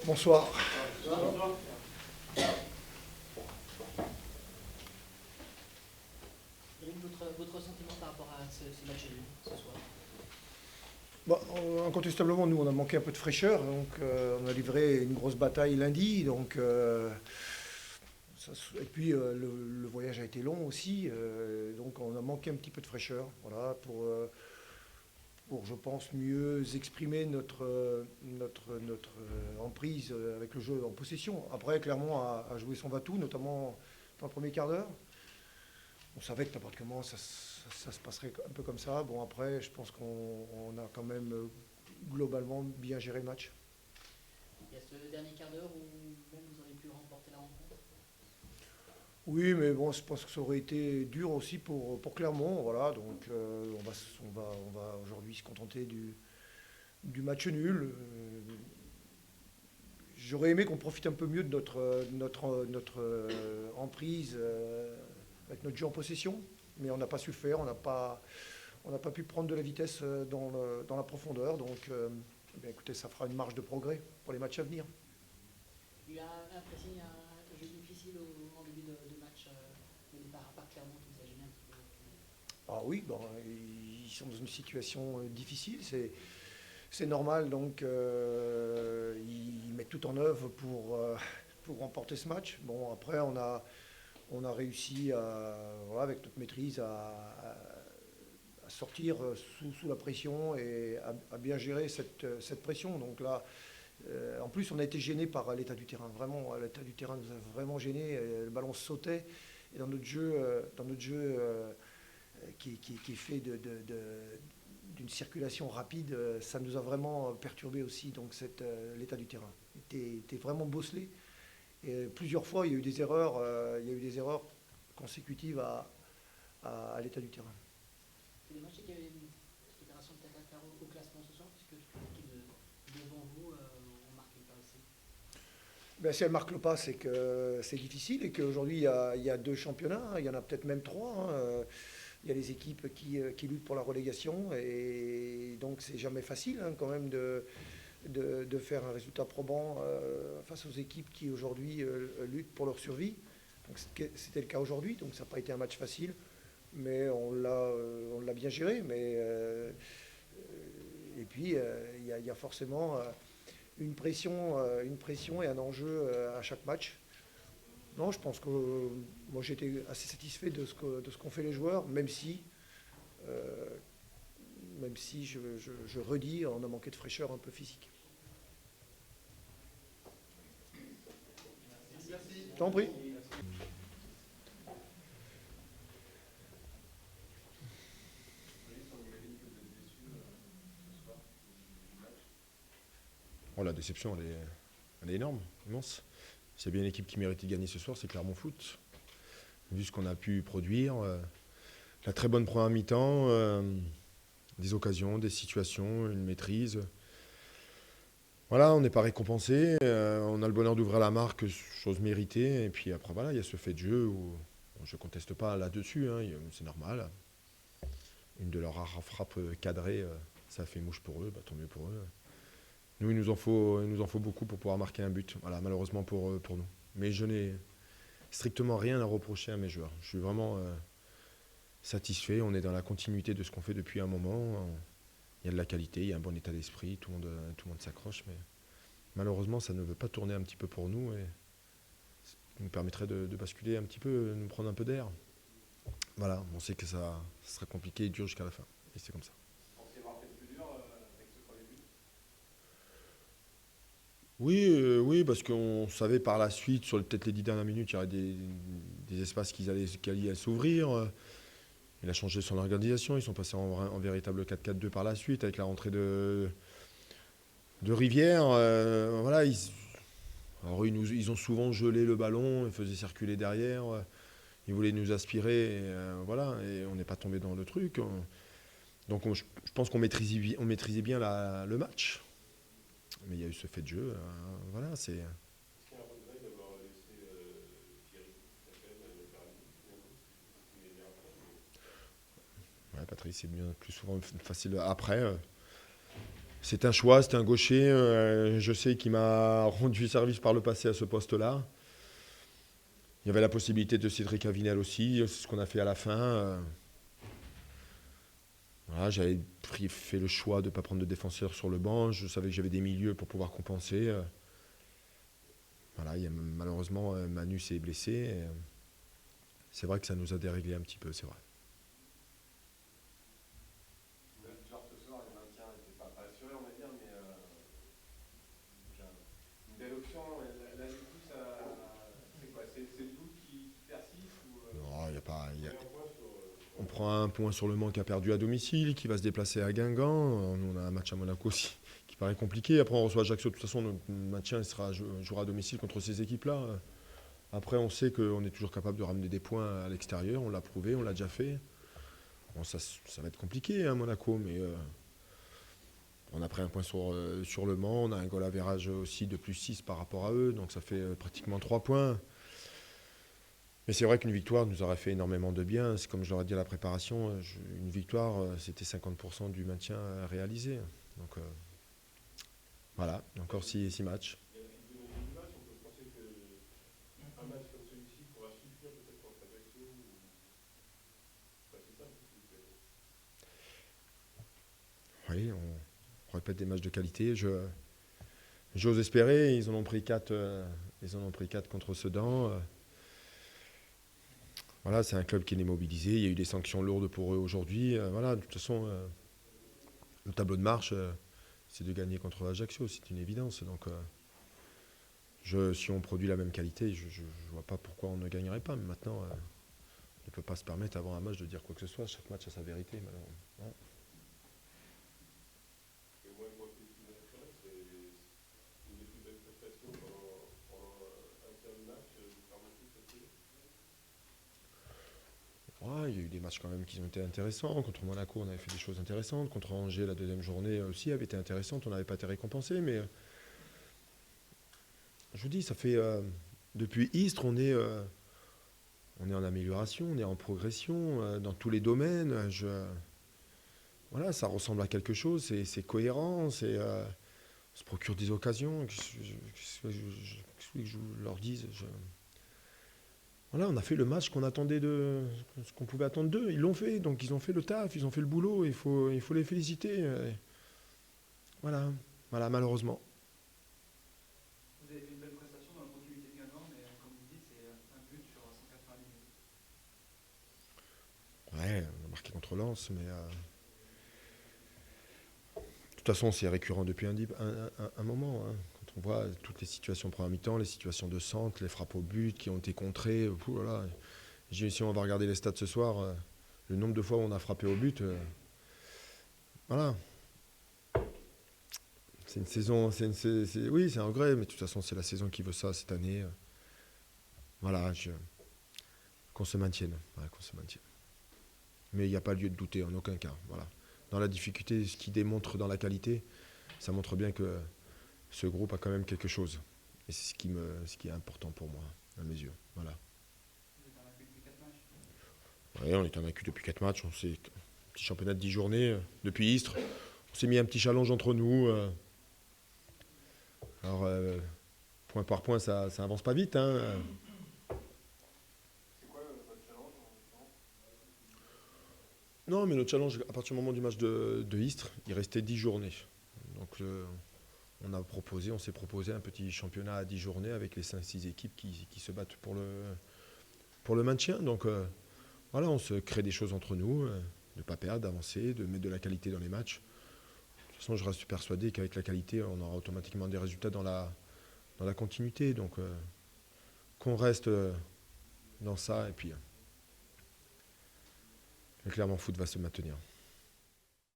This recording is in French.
Bonsoir. Votre sentiment par rapport à ce match nul ce soir? Bon, incontestablement, nous, on a manqué un peu de fraîcheur. Donc, on a livré une grosse bataille lundi. Donc, et puis, le voyage a été long aussi. Donc, on a manqué un petit peu de fraîcheur. Voilà, pour je pense, mieux exprimer notre emprise avec le jeu en possession. Après, Clermont a joué son va-tout, notamment dans le premier quart d'heure. On savait que n'importe comment, ça se passerait un peu comme ça. Bon, après, je pense qu'on a quand même globalement bien géré le match. Il y a ce dernier quart d'heure où même vous auriez pu remporter la rencontre? Oui, mais bon, je pense que ça aurait été dur aussi pour Clermont. Voilà, donc on va aujourd'hui se contenter du match nul. J'aurais aimé qu'on profite un peu mieux de notre emprise avec notre jeu en possession, mais on n'a pas su le faire. On n'a pas pu prendre de la vitesse dans la profondeur. Donc, eh bien, écoutez, ça fera une marge de progrès pour les matchs à venir. Il a apprécié un jeu difficile en début de match, mené par Clermont qui vous a gêné un petit peu. Ah oui, bon, ils sont dans une situation difficile, c'est normal, donc ils mettent tout en œuvre pour remporter ce match. Bon, après, on a réussi, voilà, avec notre maîtrise, à sortir sous la pression et à bien gérer cette pression. Donc là, en plus, on a été gêné par l'état du terrain. Vraiment, l'état du terrain nous a vraiment gêné. Le ballon sautait. Et dans notre jeu qui est fait d'une circulation rapide, ça nous a vraiment perturbé aussi. Donc l'état du terrain était vraiment bosselé. Et plusieurs fois, il y a eu des erreurs consécutives à l'état du terrain. C'est des matchs qui avaient une opération de caractère au classement ce soir, puisque toutes les équipes devant vous ont marqué le pas aussi. Ben, si elle ne marque le pas, c'est que c'est difficile et qu'aujourd'hui, il y a deux championnats, hein. Il y en a peut-être même trois, hein. Il y a les équipes qui luttent pour la relégation et donc c'est jamais facile, hein, quand même de faire un résultat probant face aux équipes qui aujourd'hui luttent pour leur survie. Donc c'était le cas aujourd'hui, donc ça n'a pas été un match facile, mais on l'a bien géré. Et puis il y a forcément une pression et un enjeu à chaque match. Non, je pense que moi j'étais assez satisfait de ce qu'ont fait les joueurs, euh, même si je redis, on a manqué de fraîcheur un peu physique. T'en prie. Oh, la déception, elle est énorme, immense. S'il y a bien une équipe qui méritait de gagner ce soir, c'est Clermont Foot. Vu ce qu'on a pu produire, la très bonne première mi-temps, des occasions, des situations, une maîtrise. Voilà, on n'est pas récompensé. On a le bonheur d'ouvrir la marque, chose méritée. Et puis après, voilà, il y a ce fait de jeu où je ne conteste pas là-dessus, hein, c'est normal. Une de leurs rares frappes cadrées, ça fait mouche pour eux, bah, tant mieux pour eux. Nous, il nous en faut beaucoup pour pouvoir marquer un but. Voilà, malheureusement pour nous. Mais je n'ai strictement rien à reprocher à mes joueurs. Je suis vraiment satisfait. On est dans la continuité de ce qu'on fait depuis un moment. Il y a de la qualité, il y a un bon état d'esprit, tout le monde s'accroche. Mais malheureusement, ça ne veut pas tourner un petit peu pour nous et ça nous permettrait de basculer un petit peu, nous prendre un peu d'air. Voilà, on sait que ça sera compliqué et dur jusqu'à la fin. Et c'est comme ça. Oui, oui, parce qu'on savait par la suite, sur peut-être les 10 dernières minutes, il y aurait des espaces qui allaient s'ouvrir. Il a changé son organisation. Ils sont passés en véritable 4-4-2 par la suite, avec la rentrée de Rivière. Voilà, alors ils ont souvent gelé le ballon, ils faisaient circuler derrière. Ils voulaient nous aspirer. Voilà, et on n'est pas tombé dans le truc. Donc je pense qu'on maîtrisait bien le match. Mais il y a eu ce fait de jeu. Voilà, c'est. Ouais, Patrice, c'est bien plus souvent facile après. C'est un choix, c'est un gaucher. Je sais qu'il m'a rendu service par le passé à ce poste-là. Il y avait la possibilité de Cédric Avinel aussi, c'est ce qu'on a fait à la fin. Voilà, j'avais fait le choix de ne pas prendre de défenseur sur le banc. Je savais que j'avais des milieux pour pouvoir compenser. Voilà, malheureusement, Manu s'est blessé. C'est vrai que ça nous a déréglé un petit peu, c'est vrai. Genre ce soir, le maintien n'était pas assuré, on va dire, mais une belle option. Là, du coup, c'est quoi? C'est le doute qui persiste ou, Non, il y a pas. On on prend un point sur Le Mans qui a perdu à domicile, qui va se déplacer à Guingamp. Nous, on a un match à Monaco aussi qui paraît compliqué. Après, on reçoit Ajaccio. De toute façon, notre maintien jouera à domicile contre ces équipes-là. Après, on sait qu'on est toujours capable de ramener des points à l'extérieur. On l'a prouvé, on l'a déjà fait. Bon, ça va être compliqué, hein, Monaco, mais on a pris un point sur Le Mans. On a un goal average aussi de +6 par rapport à eux. Donc ça fait pratiquement 3 points. Mais c'est vrai qu'une victoire nous aurait fait énormément de bien. C'est comme je l'aurais dit à la préparation, une victoire, c'était 50% du maintien réalisé. Donc voilà, encore 6 matchs. il y a du match, on peut penser qu'un match comme celui-ci pourra suffire peut-être contre Ajaccio ou pas si simple, s'il vous plaît. Oui, on répète des matchs de qualité. J'ose espérer, ils en ont pris 4 contre Sedan. Voilà, c'est un club qui est mobilisé. Il y a eu des sanctions lourdes pour eux aujourd'hui. Voilà, de toute façon, le tableau de marche, c'est de gagner contre Ajaccio, c'est une évidence. Donc, si on produit la même qualité, je ne vois pas pourquoi on ne gagnerait pas. Mais maintenant, on ne peut pas se permettre avant un match de dire quoi que ce soit. Chaque match a sa vérité, malheureusement. Et moi, qui suis naturel, c'est une des plus belles prestations pendant un tiers du match, de faire monter cette télé. Ouais, il y a eu des matchs quand même qui ont été intéressants. Contre Monaco, on avait fait des choses intéressantes. Contre Angers, la deuxième journée aussi avait été intéressante. On n'avait pas été récompensé. Mais je vous dis, ça fait. Depuis Istres, on est en amélioration, on est en progression dans tous les domaines. Voilà, ça ressemble à quelque chose. C'est cohérent. On se procure des occasions. Qu'est-ce que je leur dise Voilà, on a fait le match qu'on attendait ce qu'on pouvait attendre d'eux. Ils l'ont fait, donc ils ont fait le taf, ils ont fait le boulot. Il faut les féliciter. Voilà, malheureusement. Vous avez fait une belle prestation dans la continuité de Guingamp, mais comme vous dites, c'est un but sur 180 minutes. Ouais, on a marqué contre Lens, mais de toute façon, c'est récurrent depuis un moment. Hein. Quand on voit toutes les situations première mi-temps, les situations de centre, les frappes au but qui ont été contrées, voilà. Si on va regarder les stats ce soir, le nombre de fois où on a frappé au but, voilà. C'est une saison, oui, c'est un regret, mais de toute façon, c'est la saison qui veut ça cette année. Voilà, qu'on se maintienne. Voilà, qu'on se maintienne. Mais il n'y a pas lieu de douter en aucun cas. Voilà. Dans la difficulté, ce qui démontre dans la qualité, ça montre bien que ce groupe a quand même quelque chose. Et c'est ce qui est important pour moi, à mes yeux. Voilà. Vous êtes invaincu depuis 4 matchs. Oui, on est invaincu depuis 4 matchs. On s'est un petit championnat de 10 journées depuis Istres. On s'est mis un petit challenge entre nous. Alors, point par point, ça avance pas vite. Hein. C'est quoi votre challenge en l'occurrence? Non, mais le challenge, à partir du moment du match de Istres, il restait 10 journées. Donc, on s'est proposé un petit championnat à 10 journées avec les 5-6 équipes qui se battent pour le maintien. Donc, voilà, on se crée des choses entre nous, de ne pas perdre, d'avancer, de mettre de la qualité dans les matchs. De toute façon, je reste persuadé qu'avec la qualité, on aura automatiquement des résultats dans la continuité. Donc, qu'on reste dans ça et puis Clermont Foot va se maintenir.